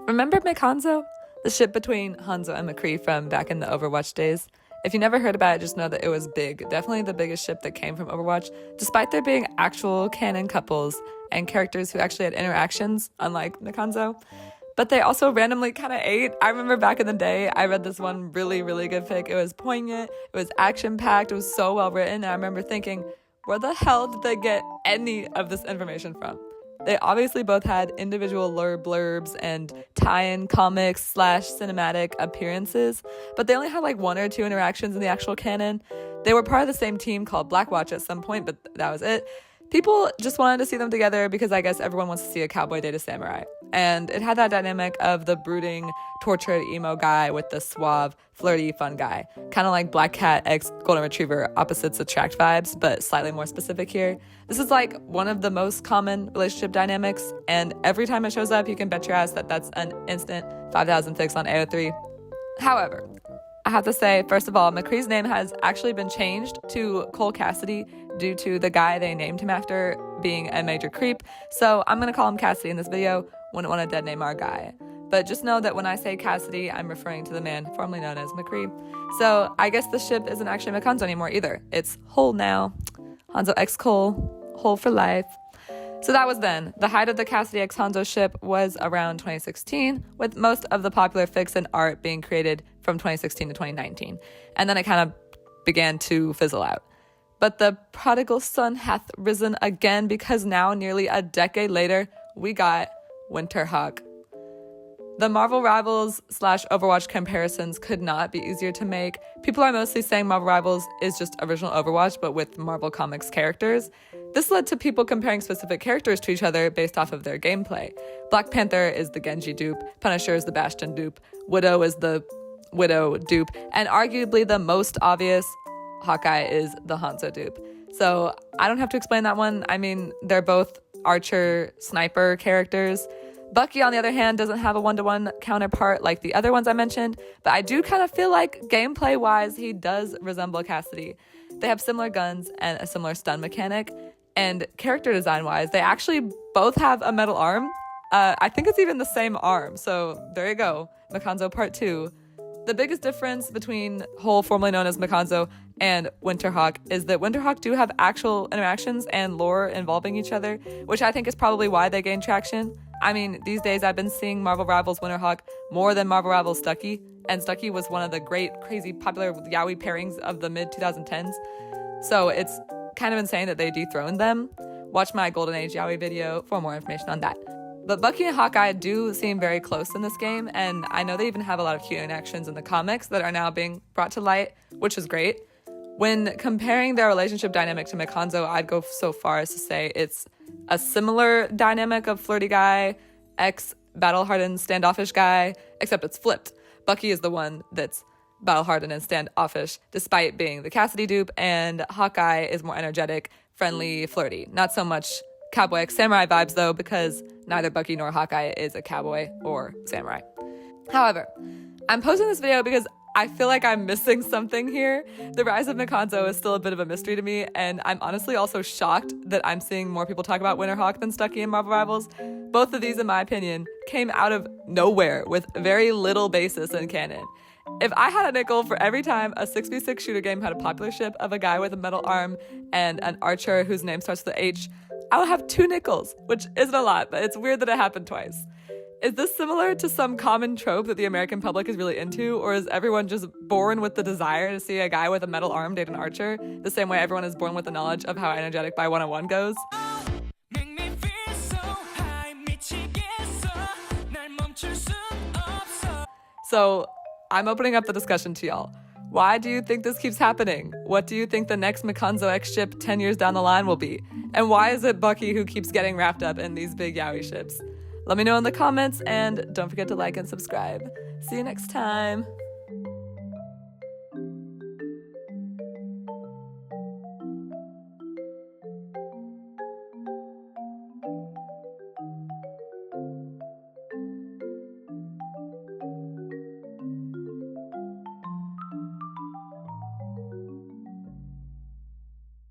Remember McHanzo? The ship between Hanzo and McCree from back in the Overwatch days? If you never heard about it, just know that it was big. Definitely the biggest ship that came from Overwatch, despite there being actual canon couples and characters who actually had interactions, unlike McHanzo. But they also randomly kind of ate. I remember back in the day, I read this one really, really good fic. It was poignant, it was action-packed, it was so well written, and I remember thinking, where the hell did they get any of this information from? They obviously both had individual lore blurbs and tie-in comics / cinematic appearances, but they only had like one or two interactions in the actual canon. They were part of the same team called Blackwatch at some point, but that was it. People just wanted to see them together because I guess everyone wants to see a cowboy date a samurai. And it had that dynamic of the brooding, tortured emo guy with the suave, flirty, fun guy. Kind of like Black Cat x Golden Retriever opposites attract vibes, but slightly more specific here. This is like one of the most common relationship dynamics, and every time it shows up, you can bet your ass that that's an instant 5,000 fix on AO3. However, I have to say, first of all, McCree's name has actually been changed to Cole Cassidy due to the guy they named him after being a major creep. So I'm going to call him Cassidy in this video. Wouldn't want to dead name our guy. But just know that when I say Cassidy, I'm referring to the man formerly known as McCree. So I guess the ship isn't actually McHanzo anymore either. It's Hole now. Hanzo x Cole. Hole for life. So that was then. The height of the Cassidy x Hanzo ship was around 2016, with most of the popular fics and art being created from 2016 to 2019. And then it kind of began to fizzle out. But the prodigal son hath risen again, because now, nearly a decade later, we got Winterhawk. The Marvel Rivals / Overwatch comparisons could not be easier to make. People are mostly saying Marvel Rivals is just original Overwatch, but with Marvel Comics characters. This led to people comparing specific characters to each other based off of their gameplay. Black Panther is the Genji dupe, Punisher is the Bastion dupe, Widow is the Widow dupe, and arguably the most obvious, Hawkeye is the Hanzo dupe. So I don't have to explain that one. I mean, they're both archer, sniper characters. Bucky, on the other hand, doesn't have a one-to-one counterpart like the other ones I mentioned, but I do kind of feel like gameplay-wise, he does resemble Cassidy. They have similar guns and a similar stun mechanic, and character design-wise, they actually both have a metal arm. I think it's even the same arm, so there you go, McHanzo Part 2. The biggest difference between Hole, formerly known as McHanzo, and Winterhawk is that Winterhawk do have actual interactions and lore involving each other, which I think is probably why they gain traction. I mean, these days I've been seeing Marvel Rivals Winterhawk more than Marvel Rivals Stucky, and Stucky was one of the great, crazy, popular yaoi pairings of the mid-2010s. So it's kind of insane that they dethroned them. Watch my Golden Age yaoi video for more information on that. But Bucky and Hawkeye do seem very close in this game, and I know they even have a lot of cute interactions in the comics that are now being brought to light, which is great. When comparing their relationship dynamic to McHanzo, I'd go so far as to say it's a similar dynamic of flirty guy, ex-battle-hardened standoffish guy, except it's flipped. Bucky is the one that's battle-hardened and standoffish, despite being the Cassidy dupe, and Hawkeye is more energetic, friendly, flirty. Not so much cowboy x samurai vibes, though, because neither Bucky nor Hawkeye is a cowboy or samurai. However, I'm posting this video because I feel like I'm missing something here. The rise of McHanzo is still a bit of a mystery to me, and I'm honestly also shocked that I'm seeing more people talk about Winterhawk than Stucky and Marvel Rivals. Both of these, in my opinion, came out of nowhere with very little basis in canon. If I had a nickel for every time a 6v6 shooter game had a popular ship of a guy with a metal arm and an archer whose name starts with H, I would have 2 nickels, which isn't a lot, but it's weird that it happened twice. Is this similar to some common trope that the American public is really into, or is everyone just born with the desire to see a guy with a metal arm date an archer, the same way everyone is born with the knowledge of how energetic by 101 goes? So I'm opening up the discussion to y'all. Why do you think this keeps happening? What do you think the next McHanzo X ship 10 years down the line will be? And why is it Bucky who keeps getting wrapped up in these big yaoi ships? Let me know in the comments, and don't forget to like and subscribe. See you next time.